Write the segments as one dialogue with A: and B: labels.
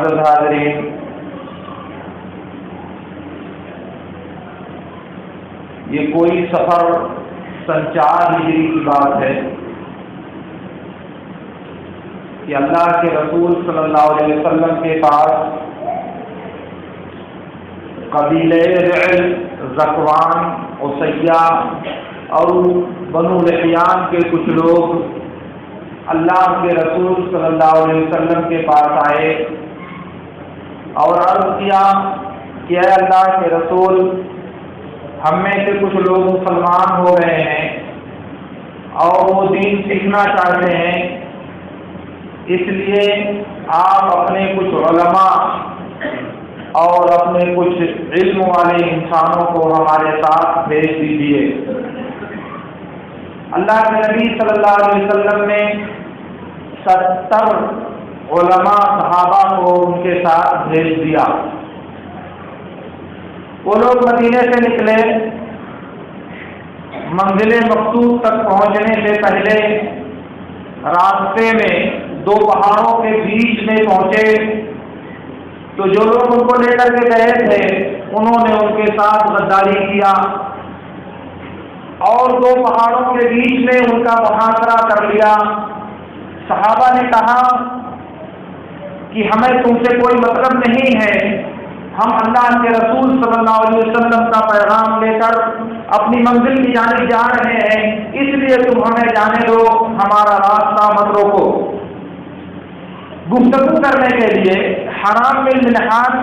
A: معزز حاضرین، یہ کوئی سفر سن 4 ہجری کی بات ہے کہ اللہ کے رسول صلی اللہ علیہ وسلم کے پاس قبیلہ رعل، ذکوان، عصیہ اور بنو لحیان کے کچھ لوگ اللہ کے رسول صلی اللہ علیہ وسلم کے پاس آئے اور عرض کیا کہ اے اللہ کے رسول، ہم میں سے کچھ لوگ مسلمان ہو رہے ہیں اور وہ دین سیکھنا چاہتے ہیں، اس لیے آپ اپنے کچھ علماء اور اپنے کچھ علم والے انسانوں کو ہمارے ساتھ بھیج دیجیے۔ اللہ کے نبی صلی اللہ علیہ وسلم نے 70 علماء صحابہ کو ان کے ساتھ بھیج دیا۔ وہ لوگ مدینے سے نکلے، منزل مقصود تک پہنچنے سے پہلے راستے میں 2 پہاڑوں کے بیچ میں پہنچے تو جو لوگ ان کو لے کر کے گئے تھے انہوں نے ان کے ساتھ غداری کیا اور 2 پہاڑوں کے بیچ میں ان کا محاصرہ کر لیا۔ صحابہ نے کہا کہ ہمیں تم سے کوئی مطلب نہیں ہے، ہم اللہ کے رسول صلی اللہ علیہ وسلم کا پیغام لے کر اپنی منزل کی جانب جا رہے ہیں، اس لیے تم ہمیں جانے دو، ہمارا راستہ مت روکو۔ گفتگو کرنے کے لیے حرام بن ملحان،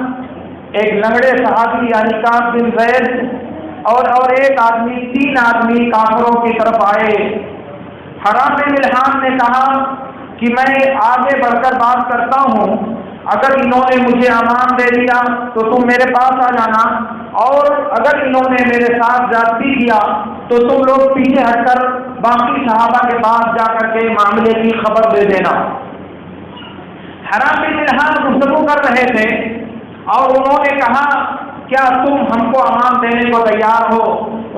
A: ایک لنگڑے صحابی یعنی کعب بن زید اور ایک آدمی، 3 آدمی کافروں کی طرف آئے۔ حرام بن ملحان نے کہا کہ میں آگے بڑھ کر بات کرتا ہوں، اگر انہوں نے مجھے امان دے دیا تو تم میرے پاس آ جانا، اور اگر انہوں نے میرے ساتھ زیادتی کیا تو تم لوگ پیچھے ہٹ کر باقی صحابہ کے پاس جا کر کے معاملے کی خبر دے دینا۔ حرام بن ملحان گفتگو کر رہے تھے اور انہوں نے کہا کیا تم ہم کو امان دینے کو تیار ہو؟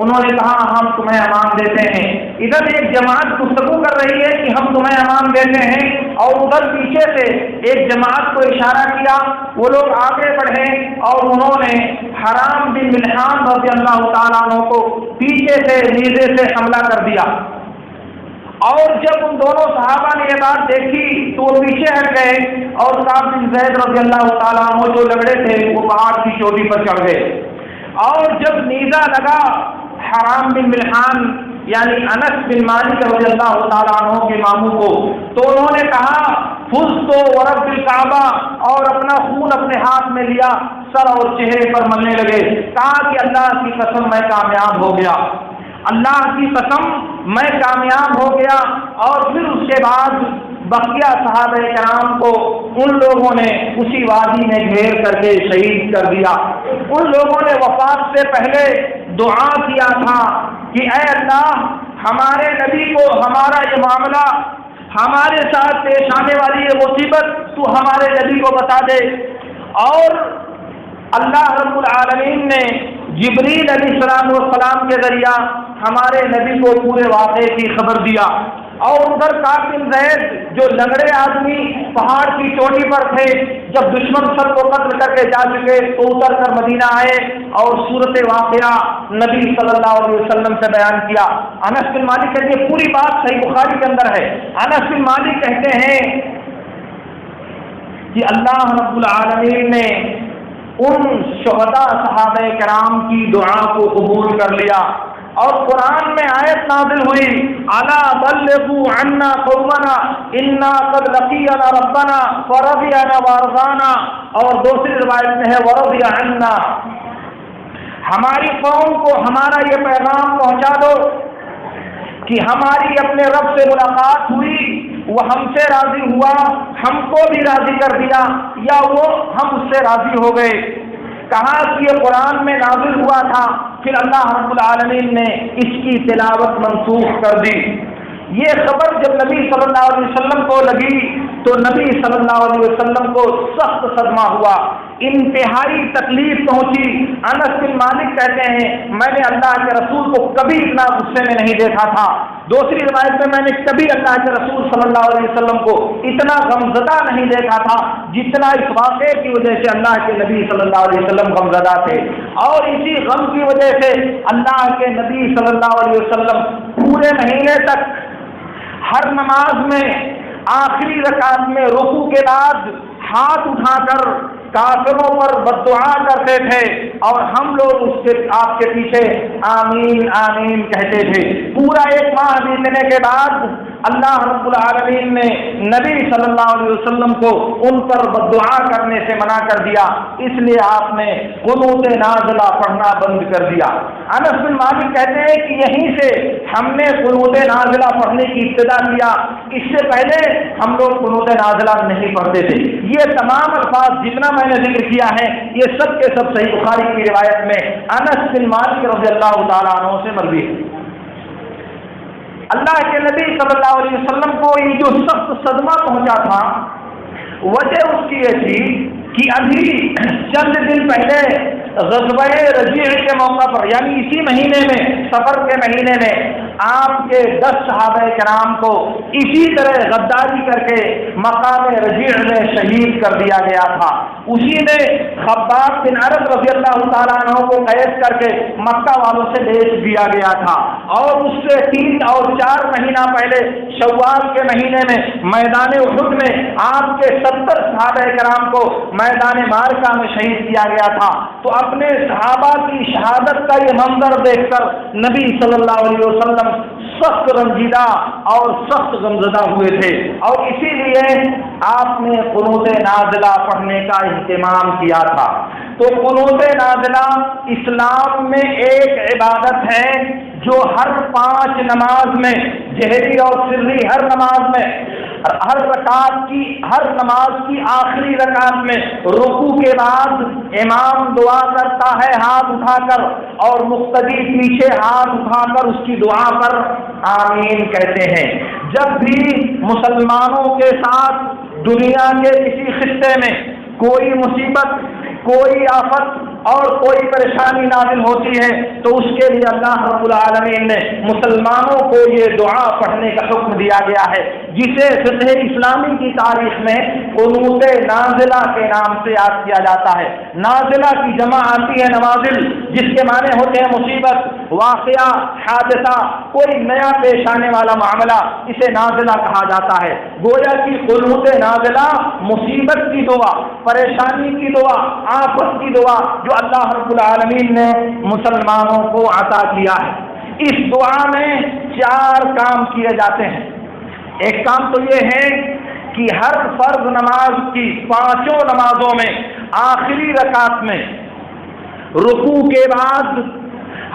A: انہوں نے کہا ہم تمہیں امان دیتے ہیں۔ ادھر ایک جماعت گفتگو کر رہی ہے کہ ہم تمہیں امان دیتے ہیں، اور ادھر پیچھے سے ایک جماعت کو اشارہ کیا، وہ لوگ آگے بڑھے اور انہوں نے حرام بن ملحان رضی اللہ تعالیٰ عنہ کو پیچھے سے نیزے سے حملہ کر دیا۔ اور جب ان دونوں صحابہ نے یہ بات دیکھی تو وہ پیچھے ہٹ گئے اور کعب بن زید رضی اللہ تعالیٰ عنہ جو لگڑے تھے وہ پہاڑ کی چوٹی پر چڑھ گئے، اور جب نیزہ لگا حرام بن ملحان یعنی انس بن مالک رضی اللہ تعالیٰ عنہ کے ماموں کو، تو انہوں نے کہا فزت ورب الکعبہ، اور اپنا خون اپنے ہاتھ میں لیا، سر اور چہرے پر ملنے لگے، کہا کہ اللہ کی قسم میں کامیاب ہو گیا، اللہ کی قسم میں کامیاب ہو گیا۔ اور پھر اس کے بعد بقیہ صحابہ کرام کو ان لوگوں نے اسی وادی میں گھیر کر کے شہید کر دیا۔ ان لوگوں نے وفات سے پہلے دعا کیا تھا کہ اے اللہ، ہمارے نبی کو ہمارا یہ معاملہ، ہمارے ساتھ پیش آنے والی یہ مصیبت تو ہمارے نبی کو بتا دے۔ اور اللہ رب العالمین نے جبریل علیہ السلام کے ذریعہ ہمارے نبی کو پورے واقعے کی خبر دیا۔ اور ادھر کعب بن زید جو لنگڑے آدمی پہاڑ کی چوٹی پر تھے، جب دشمن سب کو قتل کر کے جا چکے تو اتر کر مدینہ آئے اور صورت واقعہ نبی صلی اللہ علیہ وسلم سے بیان کیا۔ انس بن مالک کہتے ہیں، پوری بات صحیح بخاری کے اندر ہے، انس بن مالک کہتے ہیں کہ اللہ رب العالمین نے ان شہداء صحابہ کرام کی دعا کو قبول کر لیا، اور قرآن میں آیت نازل ہوئی الا بلغوا عنا قومنا انا قد لقينا ربنا فرضينا وارضانا، اور دوسری روایت میں ہے ورضي عنا، ہماری قوم کو ہمارا یہ پیغام پہنچا دو کہ ہماری اپنے رب سے ملاقات ہوئی، وہ ہم سے راضی ہوا، ہم کو بھی راضی کر دیا، یا وہ ہم اس سے راضی ہو گئے۔ کہا کہ یہ قرآن میں نازل ہوا تھا، پھر اللہ رب العالمین نے اس کی تلاوت منسوخ کر دی۔ یہ خبر جب نبی صلی اللہ علیہ وسلم کو لگی تو نبی صلی اللہ علیہ وسلم کو سخت صدمہ ہوا، انتہائی تکلیف پہنچی۔ انس بن مالک کہتے ہیں میں نے اللہ کے رسول کو کبھی اتنا غصے میں نہیں دیکھا تھا۔ دوسری روایت میں نے کبھی اللہ کے رسول صلی اللہ علیہ وسلم کو اتنا غمزدہ نہیں دیکھا تھا جتنا اس واقعے کی وجہ سے اللہ کے نبی صلی اللہ علیہ وسلم غمزدہ تھے۔ اور اسی غم کی وجہ سے اللہ کے نبی صلی اللہ علیہ وسلم پورے مہینے تک ہر نماز میں آخری رکعت میں رکوع کے بعد ہاتھ اٹھا کر کافروں پر بددعا کرتے تھے، اور ہم لوگ آپ کے پیچھے آمین آمین کہتے تھے۔ پورا ایک ماہ بیتنے کے بعد اللہ رب العالمین نے نبی صلی اللہ علیہ وسلم کو ان پر بددعا کرنے سے منع کر دیا، اس لیے آپ نے قنوت نازلہ پڑھنا بند کر دیا۔ انس بن مالک کہتے ہیں کہ یہیں سے ہم نے قنوت نازلہ پڑھنے کی ابتدا کیا، اس سے پہلے ہم لوگ قنوت نازلہ نہیں پڑھتے تھے۔ یہ تمام الفاظ جتنا میں نے ذکر کیا ہے یہ سب کے سب صحیح بخاری کی روایت میں انس بن مالک رضی اللہ تعالیٰ عنہ سے مروی ہے۔ اللہ کے نبی صلی اللہ علیہ وسلم کو یہ جو سخت صدمہ پہنچا تھا، وجہ اس کی یہ تھی کہ ابھی چند دن پہلے غزوہ رجیع کے موقع پر، یعنی اسی مہینے میں، سفر کے مہینے میں، آپ کے 10 صحابہ کرام کو اسی طرح غداری کر کے مقام رجیع میں شہید کر دیا گیا تھا۔ اسی میں خباب بن عرب رضی اللہ تعالیٰ عنہ کو قید کر کے مکہ والوں سے بیچ دیا گیا تھا، اور اس سے 3 اور 4 مہینہ پہلے شوال کے مہینے میں میدان احد میں آپ کے 70 صحابہ کرام کو میدان معرکہ میں شہید کیا گیا تھا۔ تو اپنے صحابہ کی شہادت کا یہ منظر دیکھ کر نبی صلی اللہ علیہ وسلم سخت رنجیدہ اور سخت غمزدہ ہوئے تھے، اور اسی لیے آپ نے قنوت نازلہ پڑھنے کا اہتمام کیا تھا۔ تو قنوت نازلہ اسلام میں ایک عبادت ہے جو ہر 5 نماز میں، جہری اور سری ہر نماز میں، ہر نماز کی آخری رکعت میں رکوع کے بعد امام دعا کرتا ہے ہاتھ اٹھا کر، اور مقتدی پیچھے ہاتھ اٹھا کر اس کی دعا پر آمین کہتے ہیں۔ جب بھی مسلمانوں کے ساتھ دنیا کے کسی خطے میں کوئی مصیبت، کوئی آفت اور کوئی پریشانی نازل ہوتی ہے تو اس کے لیے اللہ رب العالمین نے مسلمانوں کو یہ دعا پڑھنے کا حکم دیا گیا ہے، جسے فقہ اسلامی کی تاریخ میں قنوت نازلہ کے نام سے یاد کیا جاتا ہے۔ نازلہ کی جمع آتی ہے نوازل، جس کے معنی ہوتے ہیں مصیبت، واقعہ، حادثہ، کوئی نیا پیش آنے والا معاملہ، اسے نازلہ کہا جاتا ہے۔ گویا کہ قنوت نازلہ مصیبت کی دعا، پریشانی کی دعا، آفت کی دعا جو اللہ رب العالمین نے مسلمانوں کو عطا کیا ہے۔ اس دعا میں 4 کام کیے جاتے ہیں۔ ایک کام تو یہ ہے کہ ہر فرض نماز کی 5 نمازوں میں آخری رکعت میں رکوع کے بعد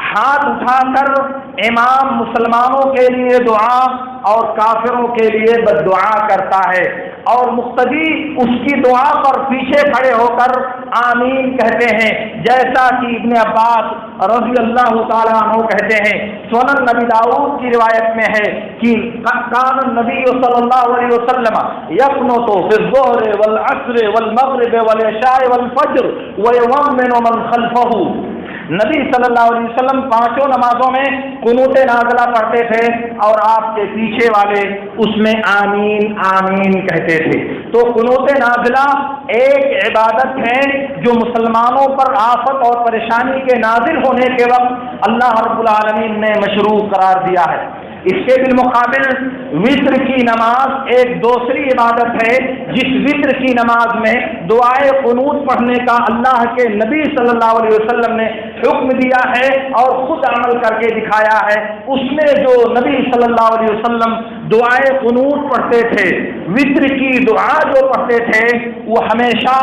A: ہاتھ اٹھا کر امام مسلمانوں کے لیے دعا اور کافروں کے لیے بددعا کرتا ہے، اور مقتدی اس کی دعا پر پیچھے کھڑے ہو کر آمین کہتے ہیں، جیسا کہ ابن عباس رضی اللہ تعالیٰ عنہ کہتے ہیں۔ سنن نبی داؤد کی روایت میں ہے کہ کان النبی صلی اللہ علیہ وسلم یقنط فی الظہر والعصر والمغرب والعشاء والفجر ویؤمن من خلفہ۔ نبی صلی اللہ علیہ وسلم 5 نمازوں میں قنوت نازلہ پڑھتے تھے، اور آپ کے پیچھے والے اس میں آمین آمین کہتے تھے۔ تو قنوت نازلہ ایک عبادت ہے جو مسلمانوں پر آفت اور پریشانی کے نازل ہونے کے وقت اللہ رب العالمین نے مشروع قرار دیا ہے۔ اس کے بالمقابل وتر کی نماز ایک دوسری عبادت ہے، جس وتر کی نماز میں دعائے قنوت پڑھنے کا اللہ کے نبی صلی اللہ علیہ وسلم نے حکم دیا ہے اور خود عمل کر کے دکھایا ہے۔ اس میں جو نبی صلی اللہ علیہ وسلم دعائے قنوت پڑھتے تھے، وتر کی دعا جو پڑھتے تھے، وہ ہمیشہ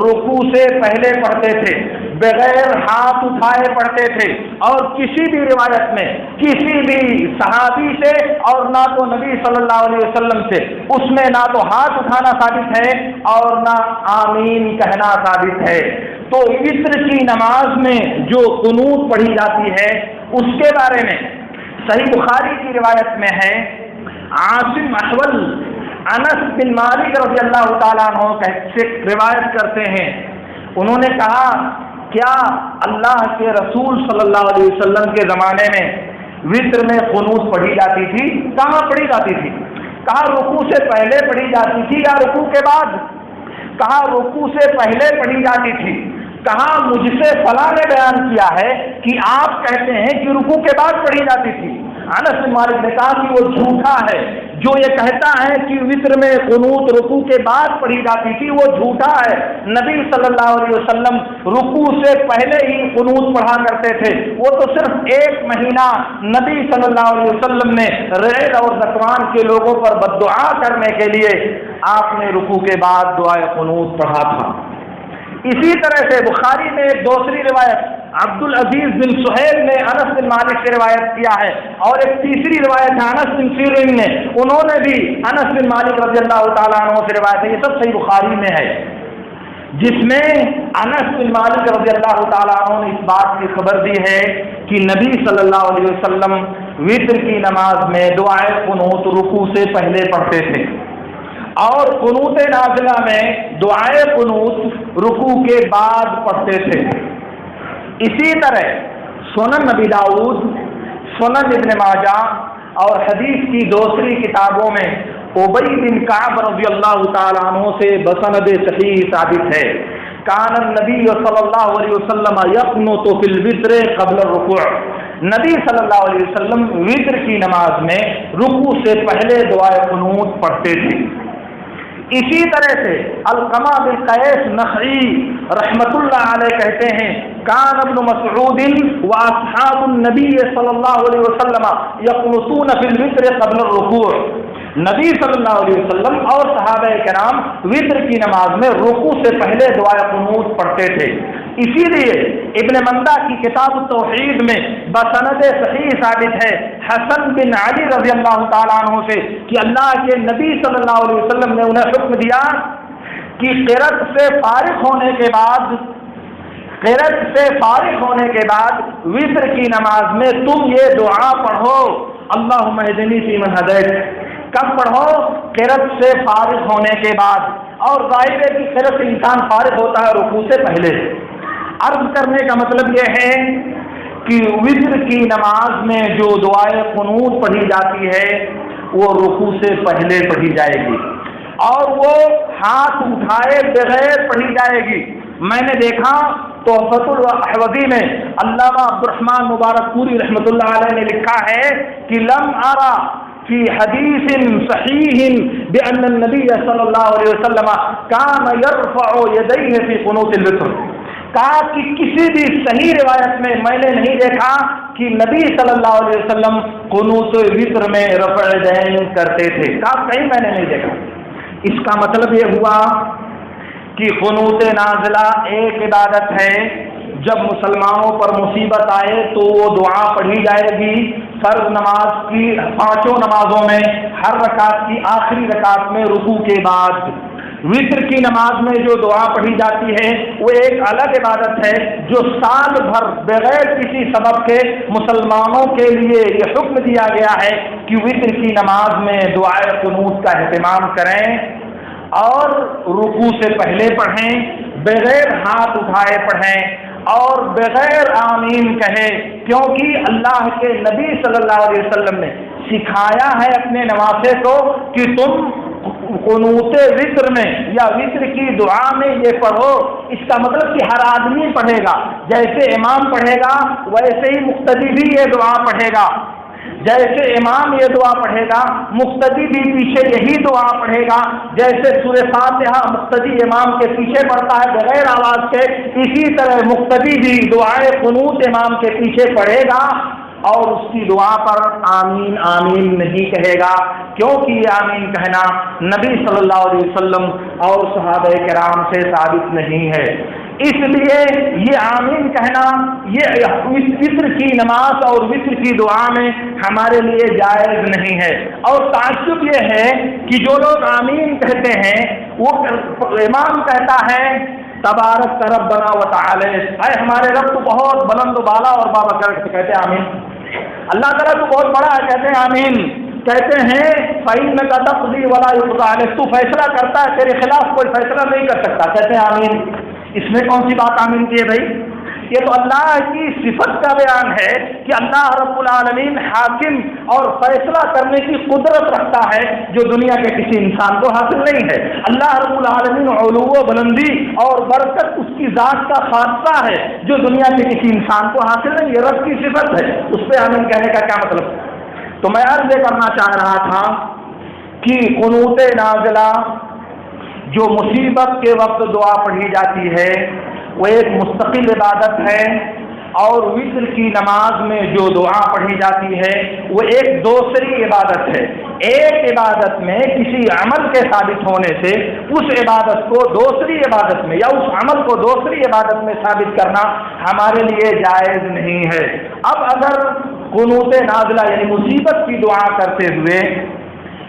A: رکوع سے پہلے پڑھتے تھے، بغیر ہاتھ اٹھائے پڑھتے تھے، اور کسی بھی روایت میں کسی بھی صحابی سے اور نہ تو نبی صلی اللہ علیہ وسلم سے اس میں نہ تو ہاتھ اٹھانا ثابت ہے اور نہ آمین کہنا ثابت ہے۔ تو وتر کی نماز میں جو قنوت پڑھی جاتی ہے اس کے بارے میں صحیح بخاری کی روایت میں ہے، عاصم احول انس بن مالک رضی اللہ تعالیٰ عنہ سے روایت کرتے ہیں، انہوں نے کہا کیا اللہ کے رسول صلی اللہ علیہ وسلم کے زمانے میں وتر میں قنوت پڑھی جاتی تھی؟ کہاں پڑھی جاتی تھی؟ کہا رکوع سے پہلے پڑھی جاتی تھی یا رکوع کے بعد؟ کہا رکوع سے پہلے پڑھی جاتی تھی۔ کہا مجھ سے فلاں نے بیان کیا ہے کہ آپ کہتے ہیں کہ رکوع کے بعد پڑھی جاتی تھی۔ انس بن مالک نے کہا کہ وہ جھوٹا ہے، جو یہ کہتا ہے کہ وتر میں قنوت رکوع کے بعد پڑھی جاتی تھی وہ جھوٹا ہے۔ نبی صلی اللہ علیہ وسلم رکوع سے پہلے ہی قنوت پڑھا کرتے تھے۔ وہ تو صرف 1 مہینہ نبی صلی اللہ علیہ وسلم نے ریل اور ذکوان کے لوگوں پر بددعا کرنے کے لیے آپ نے رکوع کے بعد دعائے قنوت پڑھا تھا۔ اسی طرح سے بخاری میں ایک دوسری روایت عبد العزیز بن سہیل نے انس بن مالک سے روایت کیا ہے، اور ایک تیسری روایت ہے انس بن سیرین نے، انہوں نے بھی انس بن مالک رضی اللہ تعالیٰ عنہ سے روایت ہے، یہ سب صحیح بخاری میں ہے، جس میں انس بن مالک رضی اللہ تعالیٰ عنہ نے اس بات کی خبر دی ہے کہ نبی صلی اللہ علیہ وسلم وتر کی نماز میں دعائے قنوت رکوع سے پہلے پڑھتے تھے، اور قنوت نازلہ میں دعائے قنوت رکوع کے بعد پڑھتے تھے۔ اسی طرح سنن نبی داؤد، سنن ابن ماجہ اور حدیث کی دوسری کتابوں میں ابی بن کعب رضی اللہ تعالیٰ عنہ سے بسند صحیح ثابت ہے، کان النبی صلی اللہ علیہ وسلم یقنط فی الوتر قبل الرکوع، نبی صلی اللہ علیہ وسلم وتر کی نماز میں رکوع سے پہلے دعائے قنوت پڑھتے تھے۔ اسی طرح سے علقمہ بن قیس نخعی رحمت اللہ علیہ کہتے ہیں کان ابن مسعود واصحاب النبی صلی اللہ علیہ وسلم یقنطون فی الوتر قبل الرکوع، نبی صلی اللہ علیہ وسلم اور صحابہ کرام وتر کی نماز میں رکوع سے پہلے دعائے قنوت پڑھتے تھے۔ اسی لیے ابن مندہ کی کتاب التوحید میں بسند صحیح ثابت ہے حسن بن علی رضی اللہ تعالیٰ عنہ سے کہ اللہ کے نبی صلی اللہ علیہ وسلم نے انہیں حکم دیا کہ قرأت سے فارغ ہونے کے بعد وتر کی نماز میں تم یہ دعا پڑھو، اللہم اہدنی فیمن ہدیت۔ کب پڑھو؟ قرأت سے فارغ ہونے کے بعد، اور ظاہر ہے کہ قرأت سے انسان فارغ ہوتا ہے رکوع سے پہلے۔ عرض کرنے کا مطلب یہ ہے کہ وتر کی نماز میں جو دعائے قنوت پڑھی جاتی ہے وہ رکوع سے پہلے پڑھی جائے گی، اور وہ ہاتھ اٹھائے بغیر پڑھی جائے گی۔ میں نے دیکھا تحفۃ الاحوذی میں علامہ عبد الرحمن مبارک پوری رحمۃ اللہ علیہ نے لکھا ہے کہ لم ارى فی حدیث صحیح بأن النبی صلی اللہ علیہ وسلم کان یرفع یدیہ فی قنوت الوتر، کہا کہ کسی بھی صحیح روایت میں میں نے نہیں دیکھا کہ نبی صلی اللہ علیہ وسلم قنوت وتر میں رفع یدین کرتے تھے، کہا کہیں میں نے نہیں دیکھا۔ اس کا مطلب یہ ہوا کہ قنوت نازلہ ایک عبادت ہے، جب مسلمانوں پر مصیبت آئے تو وہ دعا پڑھی جائے گی۔ فرض نماز کی 5 نمازوں میں ہر رکعت کی آخری رکعت میں رکوع کے بعد، وتر کی نماز میں جو دعا پڑھی جاتی ہے وہ ایک الگ عبادت ہے جو سال بھر بغیر کسی سبب کے مسلمانوں کے لیے یہ حکم دیا گیا ہے کہ وتر کی نماز میں دعائے قنوت کا اہتمام کریں اور رکوع سے پہلے پڑھیں، بغیر ہاتھ اٹھائے پڑھیں اور بغیر آمین کہے، کیونکہ اللہ کے نبی صلی اللہ علیہ وسلم نے سکھایا ہے اپنے نواسے کو کہ تم قنوت وتر میں یا وتر کی دعا میں یہ پڑھو۔ اس کا مطلب کہ ہر آدمی پڑھے گا، جیسے امام پڑھے گا ویسے ہی مقتدی بھی یہ دعا پڑھے گا، جیسے امام یہ دعا پڑھے گا مقتدی بھی پیچھے یہی دعا پڑھے گا، جیسے سورہ فاتحہ مقتدی امام کے پیچھے پڑھتا ہے بغیر آواز کے، اسی طرح مقتدی بھی دعائے قنوت امام کے پیچھے پڑھے گا اور اس کی دعا پر آمین آمین نہیں کہے گا، کیونکہ یہ آمین کہنا نبی صلی اللہ علیہ وسلم اور صحابہ کرام سے ثابت نہیں ہے۔ اس لیے یہ آمین کہنا یہ وتر کی نماز اور وتر کی دعا میں ہمارے لیے جائز نہیں ہے۔ اور تعجب یہ ہے کہ جو لوگ آمین کہتے ہیں وہ امام کہتا ہے تبارک ربنا و تعالی، اے ہمارے رب تو بہت بلند و بالا اور بابرکت، کہتے ہیں آمین، اللہ تعالیٰ تو بہت بڑا ہے، کہتے ہیں آمین، کہتے ہیں فَإِنَّكَ تَقْضِي وَلَا يُقْضَىٰ عَلَيْكَ، تو فیصلہ کرتا ہے تیرے خلاف کوئی فیصلہ نہیں کر سکتا، کہتے ہیں آمین۔ اس میں کون سی بات آمین کی ہے بھائی؟ یہ تو اللہ کی صفت کا بیان ہے کہ اللہ رب العالمین حاکم اور فیصلہ کرنے کی قدرت رکھتا ہے جو دنیا کے کسی انسان کو حاصل نہیں ہے۔ اللہ رب العالمین علو و بلندی اور برکت اس کی ذات کا خاصہ ہے جو دنیا کے کسی انسان کو حاصل نہیں، یہ رب کی صفت ہے، اس پہ آمین کہنے کا کیا مطلب؟ تو میں عرض یہ کرنا چاہ رہا تھا کہ قنوت نازلہ جو مصیبت کے وقت دعا پڑھی جاتی ہے وہ ایک مستقل عبادت ہے، اور وتر کی نماز میں جو دعا پڑھی جاتی ہے وہ ایک دوسری عبادت ہے۔ ایک عبادت میں کسی عمل کے ثابت ہونے سے اس عبادت کو دوسری عبادت میں یا اس عمل کو دوسری عبادت میں ثابت کرنا ہمارے لیے جائز نہیں ہے۔ اب اگر قنوت نازلہ یعنی مصیبت کی دعا کرتے ہوئے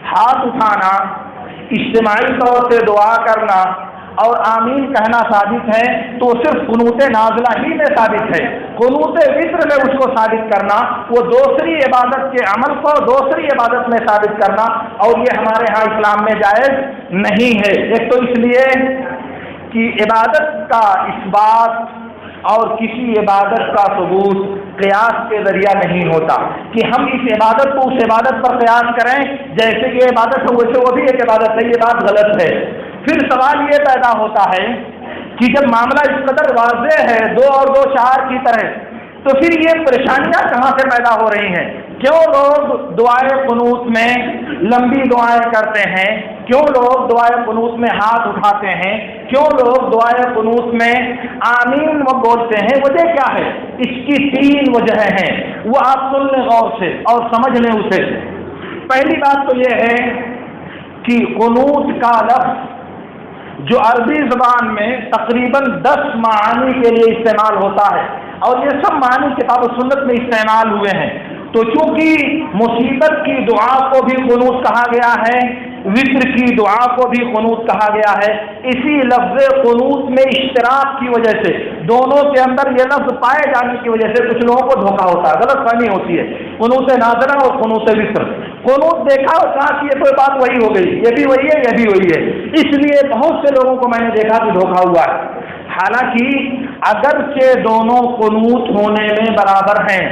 A: ہاتھ اٹھانا، اجتماعی طور سے دعا کرنا اور آمین کہنا ثابت ہے تو صرف قنوت نازلہ ہی میں ثابت ہے۔ قنوت وتر میں اس کو ثابت کرنا، وہ دوسری عبادت کے عمل کو دوسری عبادت میں ثابت کرنا، اور یہ ہمارے ہاں اسلام میں جائز نہیں ہے۔ ایک تو اس لیے کہ عبادت کا اثبات اور کسی عبادت کا ثبوت قیاس کے ذریعہ نہیں ہوتا کہ ہم اس عبادت کو اس عبادت پر قیاس کریں جیسے کہ عبادت ہے ویسے وہ بھی ایک عبادت ہے، یہ بات غلط ہے۔ پھر سوال یہ پیدا ہوتا ہے کہ جب معاملہ اس قدر واضح ہے 2 اور 2 4 کی طرح، تو پھر یہ پریشانیاں کہاں سے پیدا ہو رہی ہیں؟ کیوں لوگ دعائے قنوت میں لمبی دعائیں کرتے ہیں؟ کیوں لوگ دعائے قنوت میں ہاتھ اٹھاتے ہیں؟ کیوں لوگ دعائے قنوت میں آمین وہ بولتے ہیں؟ وجہ کیا ہے؟ اس کی 3 وجہیں ہیں، وہ آپ سن لیں غور سے اور سمجھ لیں اسے۔ پہلی بات تو یہ ہے کہ قنوت کا لفظ جو عربی زبان میں تقریباً 10 معانی کے لیے استعمال ہوتا ہے، اور یہ سب معنی کتاب و سنت میں استعمال ہوئے ہیں، تو چونکہ مصیبت کی دعا کو بھی قنوت کہا گیا ہے، وتر کی دعا کو بھی قنوت کہا گیا ہے، اسی لفظ قنوت میں اشتراک کی وجہ سے دونوں کے اندر یہ لفظ پائے جانے کی وجہ سے کچھ لوگوں کو دھوکہ ہوتا ہے، غلط فہمی ہوتی ہے۔ قنوت نازلہ اور قنوت وتر، قنوت دیکھا اور کہا کہ یہ کوئی بات وہی ہو گئی، یہ بھی وہی ہے یہ بھی وہی ہے، اس لیے بہت سے لوگوں کو میں نے دیکھا کہ دھوکہ ہوا ہے۔ حالانکہ اگرچہ دونوں قنوت ہونے میں برابر ہیں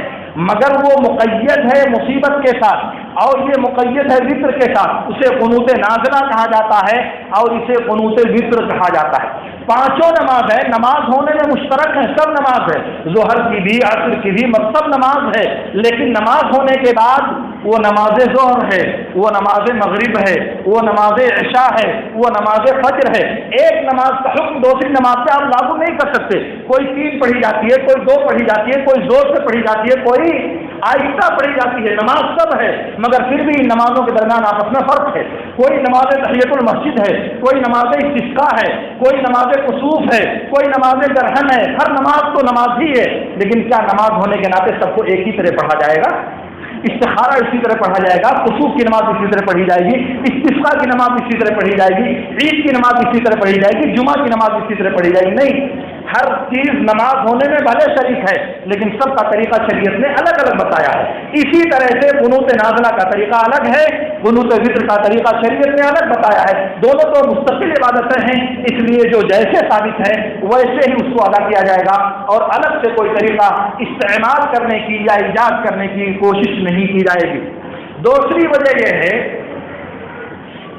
A: مگر وہ مقید ہے مصیبت کے ساتھ اور یہ مقید ہے وتر کے ساتھ، اسے قنوت نازلہ کہا جاتا ہے اور اسے قنوت وتر کہا جاتا ہے۔ 5 نماز ہے، نماز ہونے میں مشترک ہے، سب نماز ہے، ظہر کی بھی عصر کی بھی سب نماز ہے، لیکن نماز ہونے کے بعد وہ نماز ظہر ہے، وہ نماز مغرب ہے، وہ نماز عشاء ہے، وہ نماز فجر ہے۔ ایک نماز کا حکم دوسری نماز سے آپ لاگو نہیں کر سکتے، کوئی 3 پڑھی جاتی ہے، کوئی 2 پڑھی جاتی ہے، کوئی زور سے پڑھی جاتی ہے، کوئی آہستہ پڑھی جاتی ہے، نماز سب ہے مگر پھر بھی ان نمازوں کے درمیان آپس میں فرق ہے۔ کوئی نماز تحیۃ المسجد ہے، کوئی نماز استسقاء ہے، کوئی نماز کسوف ہے، کوئی نماز گرہن ہے، ہر نماز تو نماز ہی ہے، لیکن کیا نماز ہونے کے ناطے سب کو ایک ہی طرح پڑھا جائے گا؟ استخارہ اسی طرح پڑھا جائے گا، کسوف کی نماز اسی طرح پڑھی جائے گی، استسقاء کی نماز اسی طرح پڑھی جائے گی، عید کی نماز اسی طرح پڑھی جائے گی، جمعہ کی نماز اسی طرح پڑھی جائے گی؟ نہیں، ہر چیز نماز ہونے میں بھلے شریک ہے لیکن سب کا طریقہ شریعت نے الگ الگ بتایا ہے۔ اسی طرح سے قنوت نازلہ کا طریقہ الگ ہے، قنوت وتر کا طریقہ شریعت نے الگ بتایا ہے، دونوں تو مستقل عبادتیں ہیں، اس لیے جو جیسے ثابت ہے ویسے ہی اس کو ادا کیا جائے گا اور الگ سے کوئی طریقہ استعمال کرنے کی یا ایجاد کرنے کی کوشش نہیں کی جائے گی۔ دوسری وجہ یہ ہے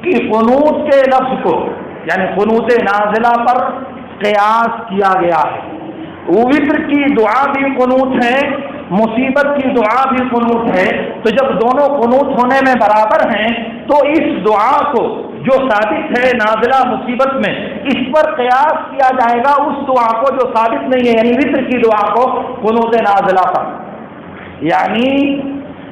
A: کہ قنوت کے لفظ کو یعنی قنوت نازلہ پر قیاس کیا گیا ہے۔ وتر کی دعا بھی قنوت ہے، مصیبت کی دعا بھی قنوت ہے، تو جب دونوں قنوت ہونے میں برابر ہیں تو اس دعا کو جو ثابت ہے نازلہ مصیبت میں اس پر قیاس کیا جائے گا اس دعا کو جو ثابت نہیں ہے، یعنی وتر کی دعا کو قنوت نازلہ پر۔ یعنی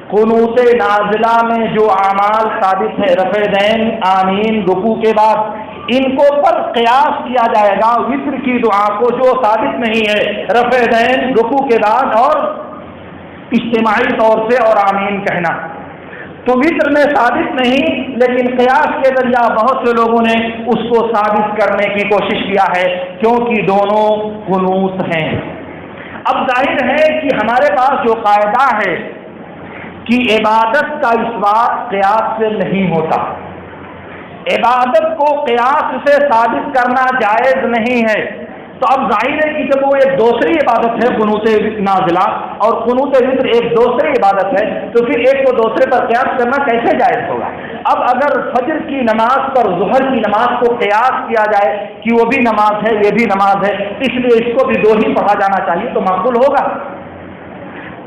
A: قنوت نازلہ میں جو اعمال ثابت ہے، رفع دین، آمین، رکوع کے بعد، ان کو پر قیاس کیا جائے گا وتر کی دعا کو جو ثابت نہیں ہے، رفع دین، رکوع کے بعد اور اجتماعی طور سے اور آمین کہنا۔ تو وتر میں ثابت نہیں لیکن قیاس کے ذریعہ بہت سے لوگوں نے اس کو ثابت کرنے کی کوشش کیا ہے کیونکہ دونوں قنوت ہیں۔ اب ظاہر ہے کہ ہمارے پاس جو قاعدہ ہے کہ عبادت کا اثبات قیاس سے نہیں ہوتا، عبادت کو قیاس سے ثابت کرنا جائز نہیں ہے، تو اب ظاہر ہے کہ جب وہ ایک دوسری عبادت ہے قنوت نازلہ اور قنوت وتر ایک دوسری عبادت ہے تو پھر ایک کو دوسرے پر قیاس کرنا کیسے جائز ہوگا؟ اب اگر فجر کی نماز پر ظہر کی نماز کو قیاس کیا جائے کہ وہ بھی نماز ہے یہ بھی نماز ہے اس لیے اس کو بھی دو ہی پڑھا جانا چاہیے تو معقول ہوگا،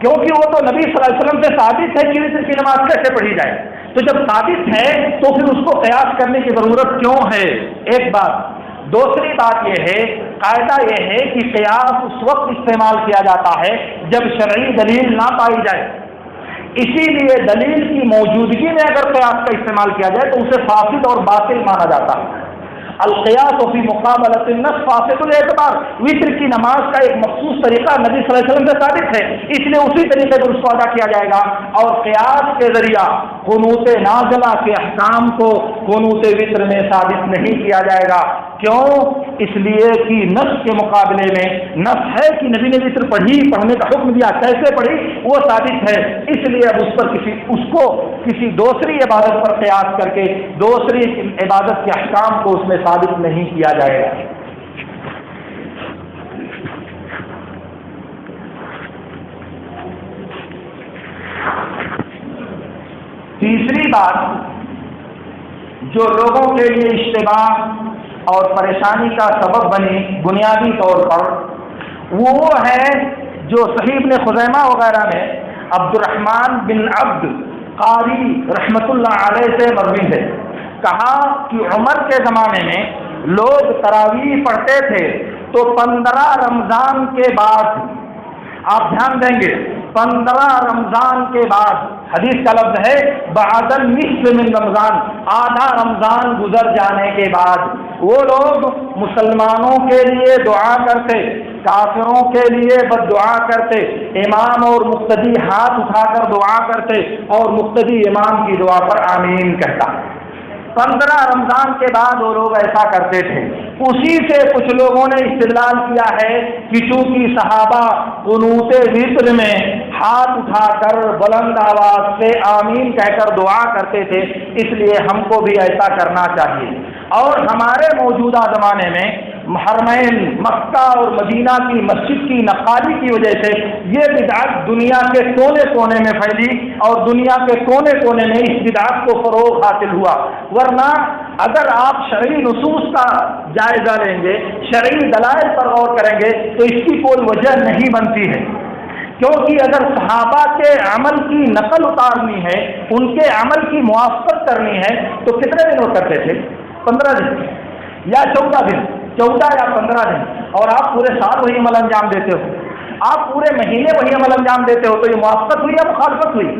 A: کیونکہ وہ تو نبی صلی اللہ علیہ وسلم سے ثابت ہے کہ وتر کی نماز کیسے پڑھی جائے، تو جب ثابت ہے تو پھر اس کو قیاس کرنے کی ضرورت کیوں ہے؟ ایک بات۔ دوسری بات یہ ہے، قاعدہ یہ ہے کہ قیاس اس وقت استعمال کیا جاتا ہے جب شرعی دلیل نہ پائی جائے، اسی لیے دلیل کی موجودگی میں اگر قیاس کا استعمال کیا جائے تو اسے فاسد اور باطل مانا جاتا ہے۔ القیاس فی مقابلۃ النص فاسد الاعتبار، وتر کی نماز کا ایک مخصوص طریقہ نبی صلی اللہ علیہ وسلم سے ثابت ہے، اس لیے اسی طریقے پر اس کو ادا کیا جائے گا، اور قیاس کے ذریعہ قنوت نازلہ کے احکام کو قنوت وتر میں ثابت نہیں کیا جائے گا۔ کیوں؟ اس لیے کہ نص کے مقابلے میں نص ہے کہ نبی نے وتر پڑھنے کا حکم دیا، کیسے پڑھی وہ ثابت ہے، اس لیے اب اس کو کسی دوسری عبادت پر قیاس کر کے دوسری عبادت کے احکام کو اس میں ثابت نہیں کیا جائے گا۔ تیسری بات جو لوگوں کے لیے اشتباہ اور پریشانی کا سبب بنی بنیادی طور پر وہ ہے جو صحیح ابن خزیمہ وغیرہ میں عبد الرحمن بن عبد قاری رحمۃ اللہ علیہ سے مروی ہے، کہا کہ عمر کے زمانے میں لوگ تراویح پڑھتے تھے تو 15 رمضان کے بعد، آپ دھیان دیں گے 15 رمضان کے بعد، حدیث کا لفظ ہے بعد النصف من رمضان، آدھا رمضان گزر جانے کے بعد وہ لوگ مسلمانوں کے لیے دعا کرتے، کافروں کے لیے بد دعا کرتے، امام اور مقتدی ہاتھ اٹھا کر دعا کرتے اور مقتدی امام کی دعا پر آمین کہتا۔ 15 رمضان کے بعد وہ لوگ ایسا کرتے تھے، اسی سے کچھ لوگوں نے استدلال کیا ہے کہ چونکہ صحابہ قنوت وتر میں ہاتھ اٹھا کر بلند آواز سے آمین کہہ کر دعا کرتے تھے اس لیے ہم کو بھی ایسا کرنا چاہیے، اور ہمارے موجودہ زمانے میں حرمین مکہ اور مدینہ کی مسجد کی نقالی کی وجہ سے یہ بدعت دنیا کے کونے کونے میں پھیلی اور دنیا کے کونے کونے میں اس بدعت کو فروغ حاصل ہوا، ورنہ اگر آپ شرعی نصوص کا جائزہ لیں گے، شرعی دلائل پر غور کریں گے تو اس کی کوئی وجہ نہیں بنتی ہے، کیونکہ اگر صحابہ کے عمل کی نقل اتارنی ہے، ان کے عمل کی موافقت کرنی ہے تو کتنے دن وہ کرتے تھے؟ 15 دن یا 14 دن، 14 یا 15 دن، اور آپ پورے سال وہی عمل انجام دیتے ہو، آپ پورے مہینے وہی عمل انجام دیتے ہو، تو یہ موافقت ہوئی یا مخالفت ہوئی؟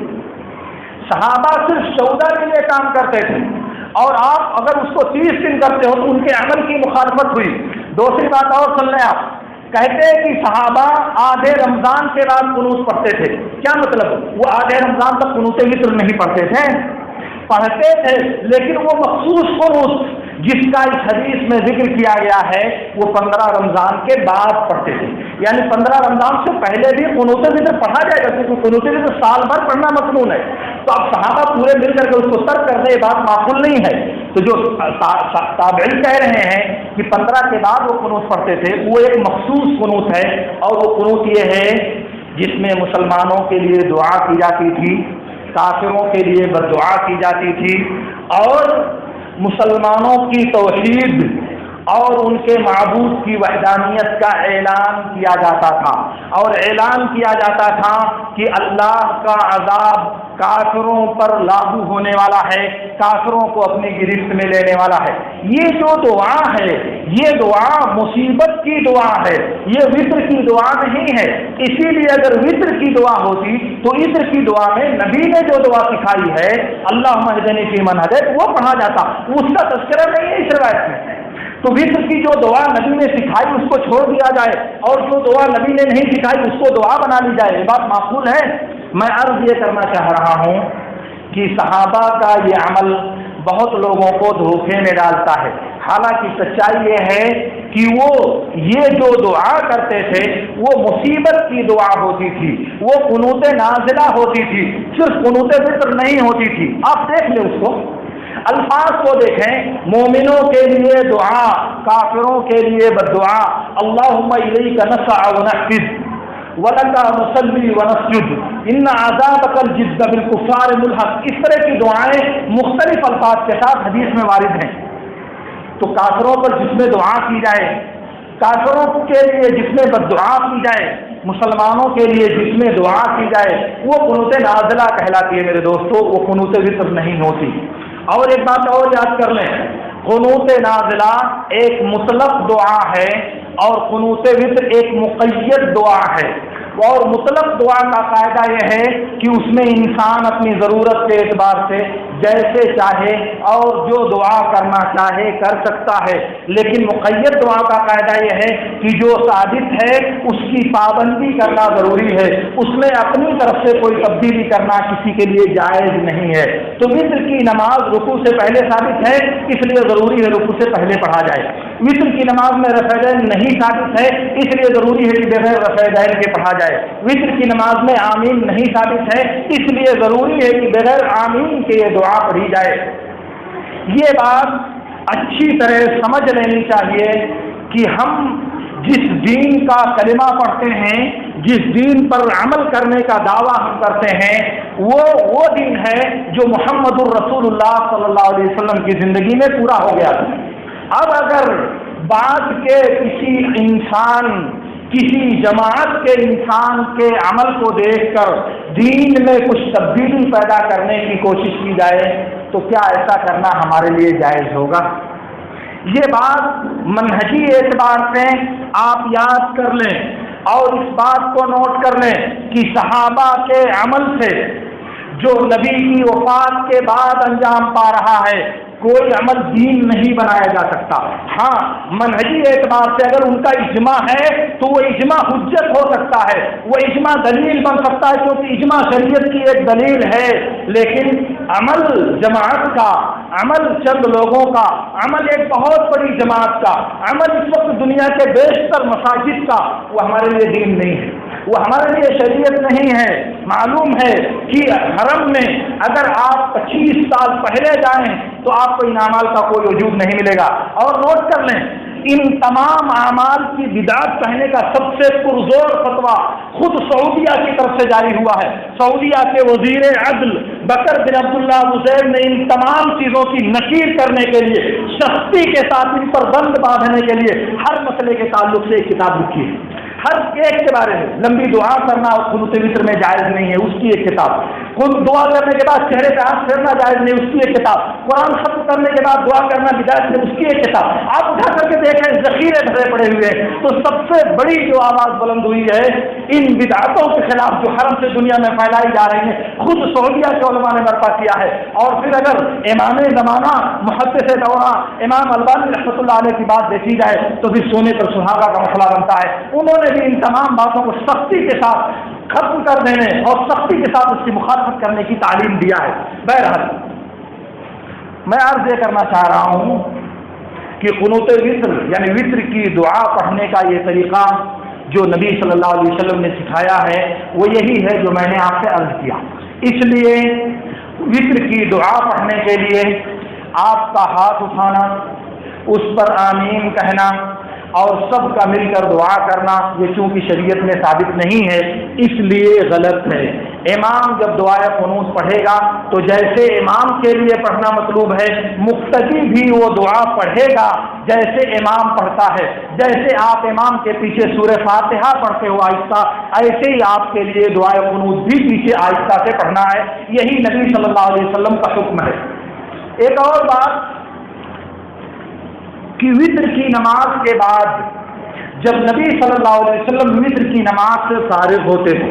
A: صحابہ صرف 14 دن یہ کام کرتے تھے اور آپ اگر اس کو 30 دن کرتے ہو تو ان کے عمل کی مخالفت ہوئی۔ دوسری بات اور سن لیں، آپ کہتے ہیں کہ صحابہ آدھے رمضان کے بعد قنوت پڑھتے تھے، کیا مطلب؟ وہ آدھے رمضان تک قنوت وتر نہیں پڑھتے تھے، پڑھتے تھے لیکن وہ مخصوص قنوت جس کا اس حدیث میں ذکر کیا گیا ہے وہ 15 رمضان کے بعد پڑھتے تھے، یعنی 15 رمضان سے پہلے بھی قنوت وتر پڑھا جائے گا کیونکہ قنوت وتر سال بھر پڑھنا مصنون ہے، تو اب صحابہ پورے مل کر کے اس کو ترک کرنے یہ بات معقول نہیں ہے، تو جو تابعین کہہ رہے ہیں کہ 15 کے بعد وہ قنوت پڑھتے تھے وہ ایک مخصوص قنوت ہے، اور وہ قنوت یہ ہے جس میں مسلمانوں کے لیے دعا کی جاتی تھی، کافروں کے لیے بد دعا کی جاتی تھی، اور مسلمانوں کی توحید اور ان کے معبود کی وحدانیت کا اعلان کیا جاتا تھا، اور اعلان کیا جاتا تھا کہ اللہ کا عذاب کافروں پر لاگو ہونے والا ہے، کافروں کو اپنی گرفت میں لینے والا ہے۔ یہ جو دعا ہے یہ دعا مصیبت کی دعا ہے، یہ وتر کی دعا نہیں ہے، اسی لیے اگر وتر کی دعا ہوتی تو وتر کی دعا میں نبی نے جو دعا سکھائی ہے اللہم اہدنی فیمن ہدیت وہ پڑھا جاتا، اس کا تذکرہ نہیں ہے اس روایت میں، تو وتر کی جو دعا نبی نے سکھائی اس کو چھوڑ دیا جائے اور جو دعا نبی نے نہیں سکھائی اس کو دعا بنا لی جائے، یہ بات معقول ہے؟ میں عرض یہ کرنا چاہ رہا ہوں کہ صحابہ کا یہ عمل بہت لوگوں کو دھوکے میں ڈالتا ہے، حالانکہ سچائی یہ ہے کہ وہ یہ جو دعا کرتے تھے وہ مصیبت کی دعا ہوتی تھی، وہ قنوت نازلہ ہوتی تھی، صرف قنوت وتر نہیں ہوتی تھی۔ آپ دیکھ لیں اس کو الفاظ کو دیکھیں، مومنوں کے لیے دعا، کافروں کے لیے بددعا، اللہم الیک نسعی ونحفظ وَلَكَ نُصَلِّي وَنَسْجُدُ إِنَّ عَذَابَكَ الْجِدَّ بِالْكُفَّارِ مُلْحَقٌ، اس طرح کی دعائیں مختلف الفاظ کے ساتھ حدیث میں وارد ہیں۔ تو کافروں پر جس میں دعا کی جائے، کافروں کے لیے جس میں بددعا کی جائے، مسلمانوں کے لیے جس میں دعا کی جائے، وہ قنوت نازلہ کہلاتی ہے میرے دوستو، وہ قنوت وتر نہیں ہوتی۔ اور ایک بات اور یاد کر لیں، قنوت نازلہ ایک مطلق دعا ہے اور قنوت وتر ایک مقید دعا ہے۔ اور مطلق دعا کا قاعدہ یہ ہے کہ اس میں انسان اپنی ضرورت کے اعتبار سے جیسے چاہے اور جو دعا کرنا چاہے کر سکتا ہے، لیکن مقید دعا کا قاعدہ یہ ہے کہ جو ثابت ہے اس کی پابندی کرنا ضروری ہے، اس میں اپنی طرف سے کوئی تبدیلی کرنا کسی کے لیے جائز نہیں ہے۔ تو وتر کی نماز رکوع سے پہلے ثابت ہے، اس لیے ضروری ہے رکوع سے پہلے پڑھا جائے۔ وتر کی نماز میں رفع دین نہیں ثابت ہے، اس لیے ضروری ہے کہ بغیر رفع دین کے پڑھا جائے۔ وتر کی نماز میں آمین نہیں ثابت ہے، اس لیے ضروری ہے کہ بغیر آمین کے یہ دعا پڑھی جائے۔ یہ بات اچھی طرح سمجھ لینی چاہیے کہ ہم جس دین کا کلمہ پڑھتے ہیں، جس دین پر عمل کرنے کا دعویٰ ہم کرتے ہیں، وہ دین ہے جو محمد الرسول اللہ صلی اللہ علیہ وسلم کی زندگی میں پورا ہو گیا تھا۔ اب اگر بعد کے کسی جماعت کے انسان کے عمل کو دیکھ کر دین میں کچھ تبدیلی پیدا کرنے کی کوشش کی جائے تو کیا ایسا کرنا ہمارے لیے جائز ہوگا؟ یہ بات منہجی اعتبار سے آپ یاد کر لیں اور اس بات کو نوٹ کر لیں کہ صحابہ کے عمل سے جو نبی کی وفات کے بعد انجام پا رہا ہے کوئی عمل دین نہیں بنایا جا سکتا۔ ہاں منہجی اعتبار سے اگر ان کا اجماع ہے تو وہ اجماع حجت ہو سکتا ہے، وہ اجماع دلیل بن سکتا ہے کیونکہ اجماع شریعت کی ایک دلیل ہے، لیکن عمل جماعت کا، عمل چند لوگوں کا، عمل ایک بہت بڑی جماعت کا، عمل اس وقت دنیا کے بیشتر مساجد کا، وہ ہمارے لیے دین نہیں ہے، وہ ہمارے لیے شریعت نہیں ہے۔ معلوم ہے کہ حرم میں اگر آپ 25 سال پہلے جائیں تو آپ کو ان اعمال کا کوئی وجود نہیں ملے گا۔ اور نوٹ کر لیں، ان تمام اعمال کی بدعت کہنے کا سب سے پرزور فتویٰ خود سعودیہ کی طرف سے جاری ہوا ہے۔ سعودیہ کے وزیر عدل بکر بن عبداللہ ابو زید نے ان تمام چیزوں کی نکیر کرنے کے لیے، سختی کے ساتھ ان پر بند باندھنے کے لیے ہر مسئلے کے تعلق سے ایک کتاب لکھی ہے۔ ہر ایک کے بارے میں لمبی دعا کرنا قنوت وتر میں جائز نہیں ہے، اس کی ایک کتاب، خود دعا کرنے کے بعد چہرے پہ ہاتھ پھیرنا جائز نہیں، اس کی ایک کتاب، قرآن ختم کرنے کے بعد دعا کرنا بدعت نہیں، اس کی ایک کتاب۔ آپ اٹھا کر کے دیکھیں ذخیرے بھرے پڑے ہوئے ہیں۔ تو سب سے بڑی جو آواز بلند ہوئی ہے ان بدعتوں کے خلاف جو حرم سے دنیا میں پھیلائی جا رہی ہیں، خود سعودیہ کے علماء نے برپا کیا ہے۔ اور پھر اگر امام زمانہ محدث دورہ امام البانی رحمۃ اللہ علیہ کی بات دیکھی جائے تو پھر سونے پر سہاگا کا مسئلہ بنتا ہے۔ انہوں نے بھی ان تمام باتوں کو سختی کے ساتھ ختم کر دینے اور سختی کے ساتھ اس کی مخالفت کرنے کی تعلیم دیا ہے۔ بہرحال میں عرض یہ کرنا چاہ رہا ہوں کہ قنوت وتر یعنی وتر کی دعا پڑھنے کا یہ طریقہ جو نبی صلی اللہ علیہ وسلم نے سکھایا ہے وہ یہی ہے جو میں نے آپ سے عرض کیا۔ اس لیے وتر کی دعا پڑھنے کے لیے آپ کا ہاتھ اٹھانا، اس پر آمین کہنا اور سب کا مل کر دعا کرنا یہ چونکہ شریعت میں ثابت نہیں ہے اس لیے غلط ہے۔ امام جب دعائے قنوت پڑھے گا تو جیسے امام کے لیے پڑھنا مطلوب ہے، مقتدی بھی وہ دعا پڑھے گا جیسے امام پڑھتا ہے۔ جیسے آپ امام کے پیچھے سورہ فاتحہ پڑھتے ہو آہستہ، ایسے ہی آپ کے لیے دعائے قنوت بھی پیچھے آہستہ سے پڑھنا ہے۔ یہی نبی صلی اللہ علیہ وسلم کا حکم ہے۔ ایک اور بات کہ وتر کی نماز کے بعد جب نبی صلی اللہ علیہ وسلم وتر کی نماز سے فارغ ہوتے تھے،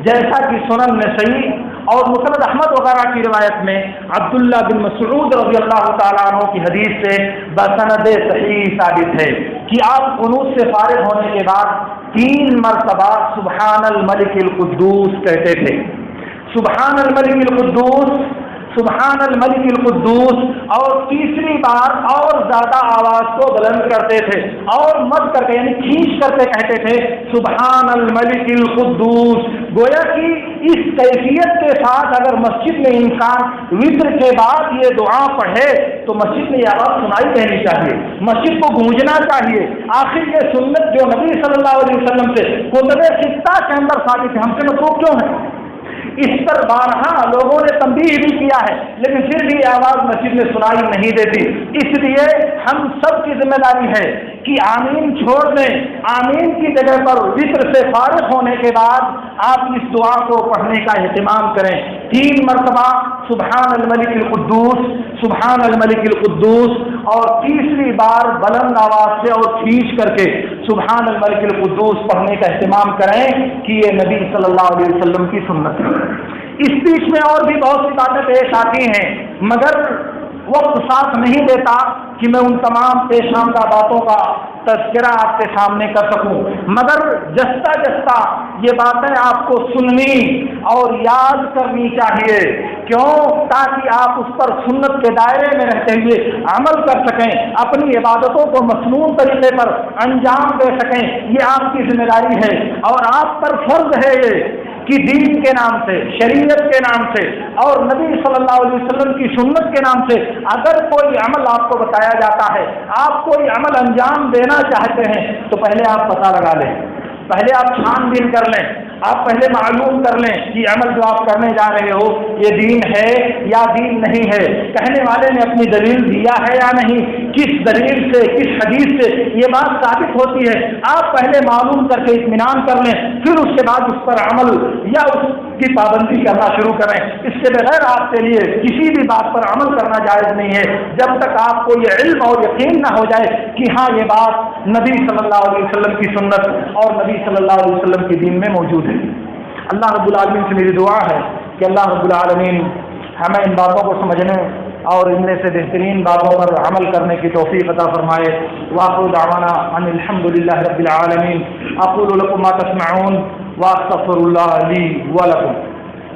A: جیسا کہ سنن نسائی اور مسند احمد وغیرہ کی روایت میں عبداللہ بن مسعود رضی اللہ تعالیٰ عنہ کی حدیث سے بسند صحیح ثابت ہے کہ آپ قنوت سے فارغ ہونے کے بعد 3 مرتبہ سبحان الملک القدوس کہتے تھے۔ سبحان الملک القدوس، سبحان الملک القدوس، اور تیسری بار اور زیادہ آواز کو بلند کرتے تھے اور مد کر کے یعنی کھینچ کر کے کہتے تھے سبحان الملک القدوس۔ گویا کہ اس کیفیت کے ساتھ اگر مسجد میں انسان وطر کے بعد یہ دعا پڑھے تو مسجد میں یہ آواز سنائی دینی چاہیے، مسجد کو گونجنا چاہیے۔ آخر یہ سنت جو نبی صلی اللہ علیہ وسلم سے کتب ستہ کے اندر ثابت ہے، ہم سے مطلوب کیوں ہے؟ اس پر بارہا لوگوں نے تنبیہ بھی کیا ہے، لیکن پھر بھی آواز مسجد میں سنائی نہیں دیتی۔ اس لیے ہم سب کی ذمہ داری ہے کہ آمین چھوڑ دیں، آمین کی جگہ پر ذکر سے فارغ ہونے کے بعد آپ اس دعا کو پڑھنے کا اہتمام کریں۔ 3 مرتبہ سبحان الملک القدوس، سبحان الملک القدوس، اور تیسری بار بلند آواز سے اور کھینچ کر کے سبحان الملک القدوس پڑھنے کا اہتمام کریں کہ یہ نبی صلی اللہ علیہ وسلم کی سنت ہے۔ اس بیچ میں اور بھی بہت سی باتیں پیش آتی ہیں، مگر وقت ساتھ نہیں دیتا کہ میں ان تمام پیش آمدہ باتوں کا تذکرہ آپ کے سامنے کر سکوں، مگر جستا جستا یہ باتیں آپ کو سننی اور یاد کرنی چاہیے، کیوں؟ تاکہ آپ اس پر سنت کے دائرے میں رہتے ہوئے عمل کر سکیں، اپنی عبادتوں کو مسنون طریقے پر انجام دے سکیں۔ یہ آپ کی ذمہ داری ہے اور آپ پر فرض ہے یہ کہ دین کے نام سے، شریعت کے نام سے اور نبی صلی اللہ علیہ وسلم کی سنت کے نام سے اگر کوئی عمل آپ کو بتایا جاتا ہے، آپ کوئی عمل انجام دینا چاہتے ہیں تو پہلے آپ پتہ لگا لیں، پہلے آپ چھان بین کر لیں، آپ پہلے معلوم کر لیں کہ عمل جو آپ کرنے جا رہے ہو یہ دین ہے یا دین نہیں ہے، کہنے والے نے اپنی دلیل دیا ہے یا نہیں، کس دلیل سے، کس حدیث سے یہ بات ثابت ہوتی ہے، آپ پہلے معلوم کر کے اطمینان کر لیں، پھر اس کے بعد اس پر عمل یا اس کی پابندی کرنا شروع کریں۔ اس کے بغیر آپ کے لیے کسی بھی بات پر عمل کرنا جائز نہیں ہے جب تک آپ کو یہ علم اور یقین نہ ہو جائے کہ ہاں یہ بات نبی صلی اللہ علیہ وسلم کی سنت اور نبی صلی اللہ علیہ وسلم کے دین میں موجود ہے۔ اللہ رب العالمین سے میری دعا ہے کہ اللہ رب العالمین ہمیں ان باتوں کو سمجھنے اور ان میں سے بہترین باتوں پر عمل کرنے کی توفیق عطا فرمائے۔ وآخر دعوانا ان الحمد للہ رب العالمین۔ اقول لکم ما تسمعون واستغفر اللہ لی ولکم۔